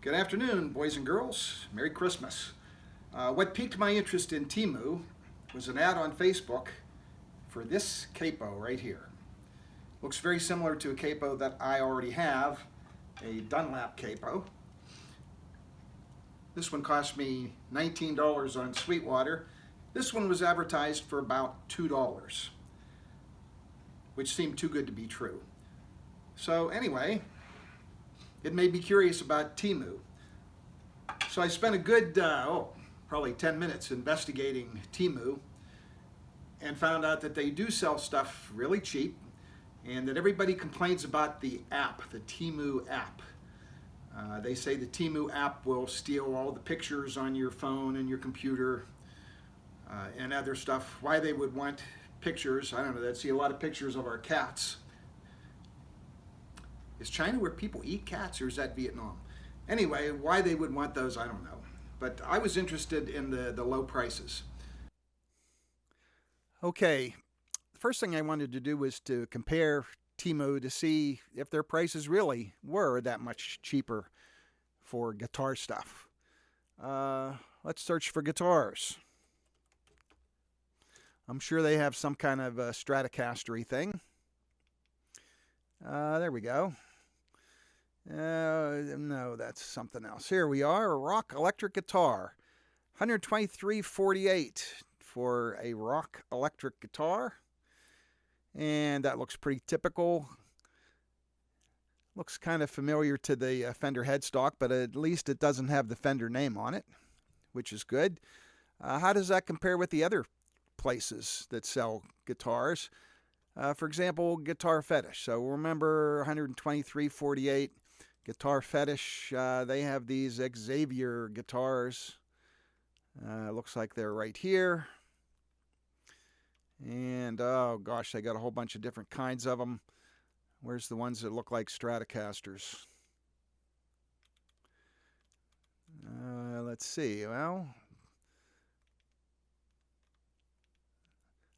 Good afternoon, boys and girls. Merry Christmas. What piqued my interest in Temu was an ad on Facebook for this capo right here. Looks very similar to a capo that I already have, a Dunlap capo. This one cost me $19 on Sweetwater. This one was advertised for about $2, which seemed too good to be true. So anyway, it made me curious about Temu. So I spent a good, probably 10 minutes investigating Temu and found out that they do sell stuff really cheap and that everybody complains about the app, the Temu app. They say the Temu app will steal all the pictures on your phone and your computer and other stuff. Why they would want pictures, I don't know, they'd see a lot of pictures of our cats. Is China where people eat cats or is that Vietnam? Anyway, why they would want those, I don't know. But I was interested in the low prices. Okay, the first thing I wanted to do was to compare Temu to see if their prices really were that much cheaper for guitar stuff. Let's search for guitars. I'm sure they have some kind of a Stratocaster thing. There we go. No, that's something else. Here we are, a rock electric guitar. $123.48 for a rock electric guitar. And that looks pretty typical. Looks kind of familiar to the Fender headstock, but at least it doesn't have the Fender name on it, which is good. How does that compare with the other places that sell guitars? For example, Guitar Fetish. So remember $123.48. Guitar Fetish, they have these Xavier guitars. Looks like they're right here. And oh gosh, they got a whole bunch of different kinds of them. Where's the ones that look like Stratocasters? Let's see. Well,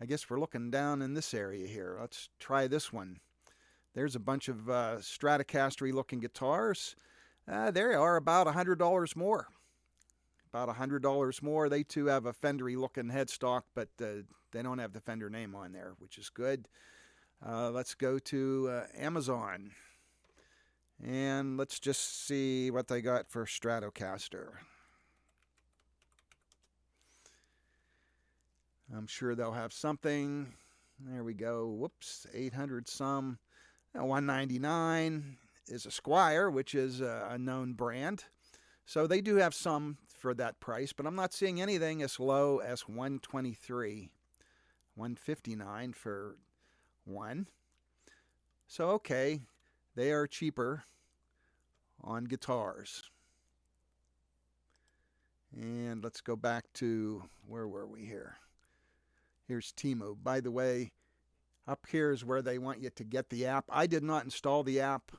I guess we're looking down in this area here. Let's try this one. There's a bunch of Stratocaster looking guitars. They are about $100 more. About $100 more. They too have a Fendery looking headstock, but they don't have the Fender name on there, which is good. Let's go to Amazon. And let's just see what they got for Stratocaster. I'm sure they'll have something. There we go. Whoops, 800 some. $199 is a Squire, which is a known brand. So they do have some for that price, but I'm not seeing anything as low as $123, $159 for one. So okay, they are cheaper on guitars. And let's go back to, where were we here? Here's Temu. By the way, up here is where they want you to get the app. I did not install the app.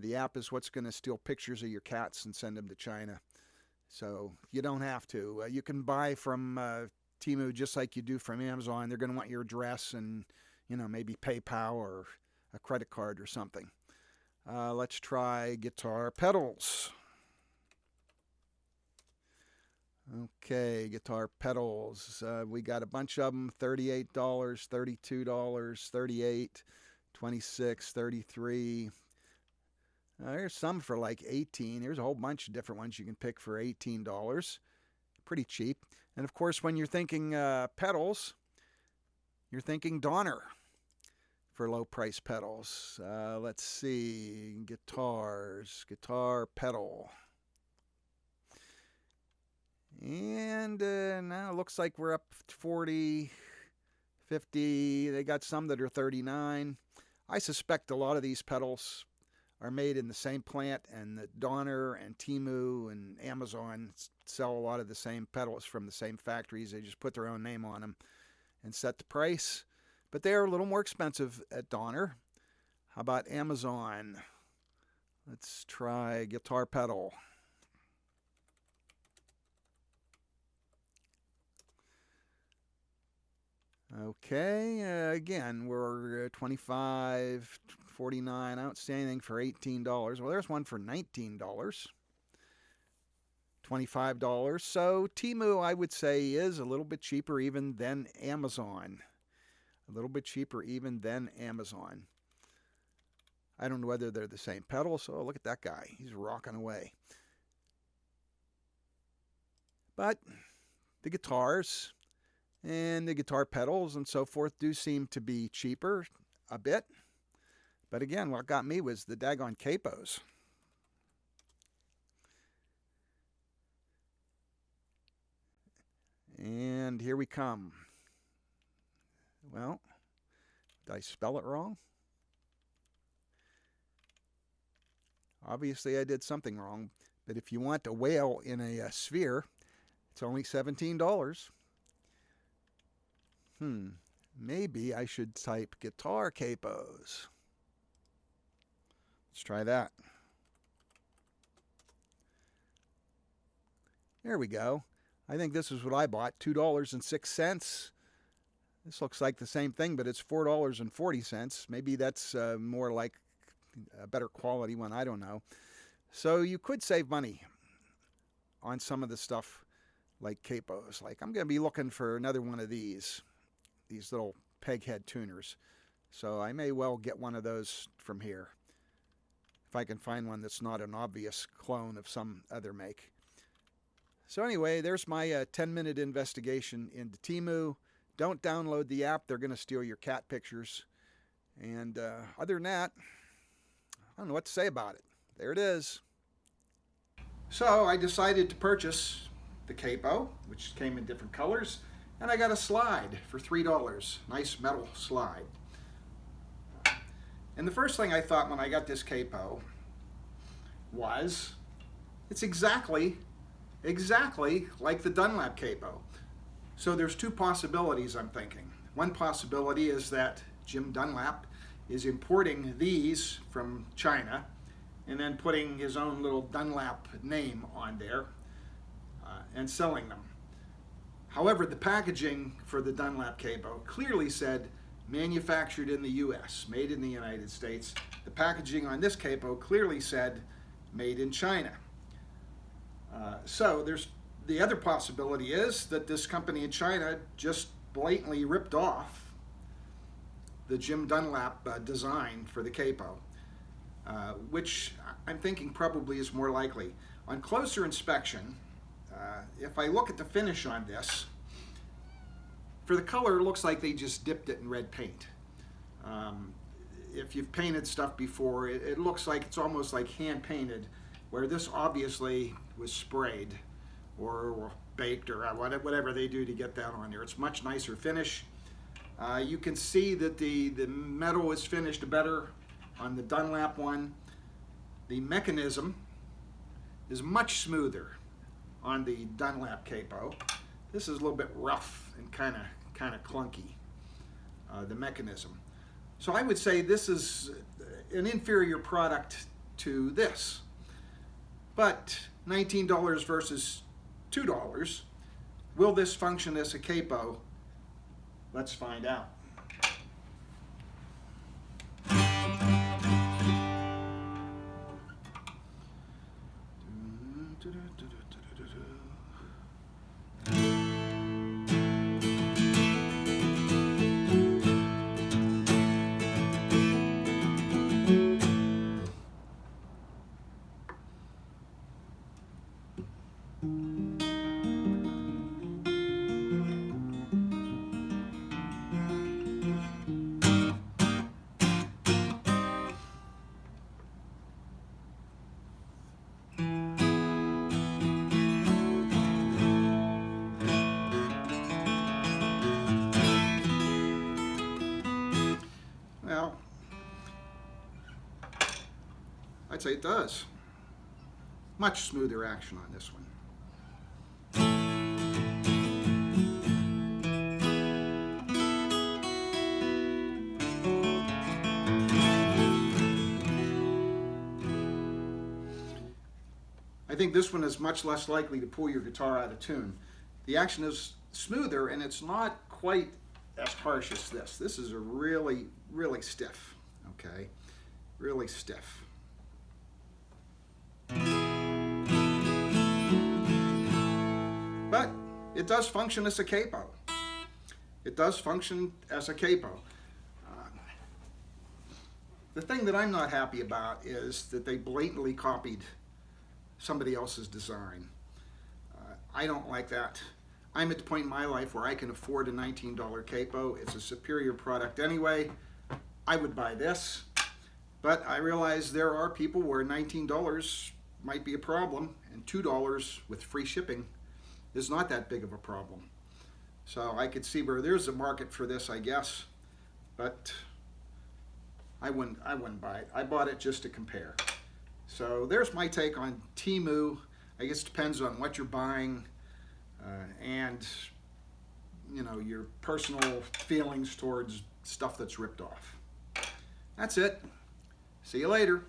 The app is what's going to steal pictures of your cats and send them to China. So you don't have to. You can buy from Temu just like you do from Amazon. They're going to want your address and, maybe PayPal or a credit card or something. Let's try guitar pedals. Okay, guitar pedals. We got a bunch of them. $38, $32, $38, $26, $33. There's some for like $18. There's a whole bunch of different ones you can pick for $18. Pretty cheap. And of course, when you're thinking pedals, you're thinking Donner for low price pedals. Let's see. Guitars. Guitar pedal. And now it looks like we're up 40, 50. They got some that are 39. I suspect a lot of these pedals are made in the same plant, and that Donner and Temu and Amazon sell a lot of the same pedals from the same factories. They just put their own name on them and set the price. But they are a little more expensive at Donner. How about Amazon? Let's try guitar pedal. Okay, again, we're 25, 49. I don't see anything for $18. Well, there's one for $19. $25. So Temu, I would say, is a little bit cheaper even than Amazon. A little bit cheaper even than Amazon. I don't know whether they're the same pedal, so look at that guy. He's rocking away. But the guitars and the guitar pedals and so forth do seem to be cheaper a bit. But again, what got me was the daggone capos. And here we come. Well, did I spell it wrong? Obviously I did something wrong. But if you want a whale in a sphere, it's only $17. Maybe I should type guitar capos. Let's try that. There we go. I think this is what I bought, $2.06. This looks like the same thing, but it's $4.40. Maybe that's more like a better quality one. I don't know. So you could save money on some of the stuff like capos. Like I'm going to be looking for another one of these little peg head tuners. So I may well get one of those from here if I can find one that's not an obvious clone of some other make. So anyway, there's my 10-minute investigation into Temu. Don't download the app. They're going to steal your cat pictures. And other than that, I don't know what to say about it. There it is. So I decided to purchase the capo, which came in different colors, and I got a slide for $3. Nice metal slide. And the first thing I thought when I got this capo was, it's exactly like the Dunlap capo. So there's two possibilities I'm thinking. One possibility is that Jim Dunlap is importing these from China and then putting his own little Dunlap name on there and selling them. However, the packaging for the Dunlap capo clearly said manufactured in the US, made in the United States. The packaging on this capo clearly said made in China. So there's the other possibility is that this company in China just blatantly ripped off the Jim Dunlap design for the capo, which I'm thinking probably is more likely. On closer inspection, if I look at the finish on this, for the color, it looks like they just dipped it in red paint. If you've painted stuff before, it looks like it's almost like hand painted, where this obviously was sprayed or baked or whatever they do to get that on there. It's much nicer finish. You can see that the metal is finished better on the Dunlap one. The mechanism is much smoother on the Dunlap capo. This is a little bit rough and kind of clunky, the mechanism. So I would say this is an inferior product to this. But $19 versus $2, will this function as a capo? Let's find out. Well, I'd say it does. Much smoother action on this one. I think this one is much less likely to pull your guitar out of tune. The action is smoother and it's not quite as harsh as this. This is a really, really stiff, okay? Really stiff. it does function as a capo. It does function as a capo. The thing that I'm not happy about is that they blatantly copied somebody else's design. I don't like that. I'm at the point in my life where I can afford a $19 capo. It's a superior product anyway. I would buy this, but I realize there are people where $19 might be a problem, and $2 with free shipping is not that big of a problem. So I could see where there's a market for this, I guess, but I wouldn't buy it. I bought it just to compare. So there's my take on Temu. I guess it depends on what you're buying and your personal feelings towards stuff that's ripped off. That's it. See you later.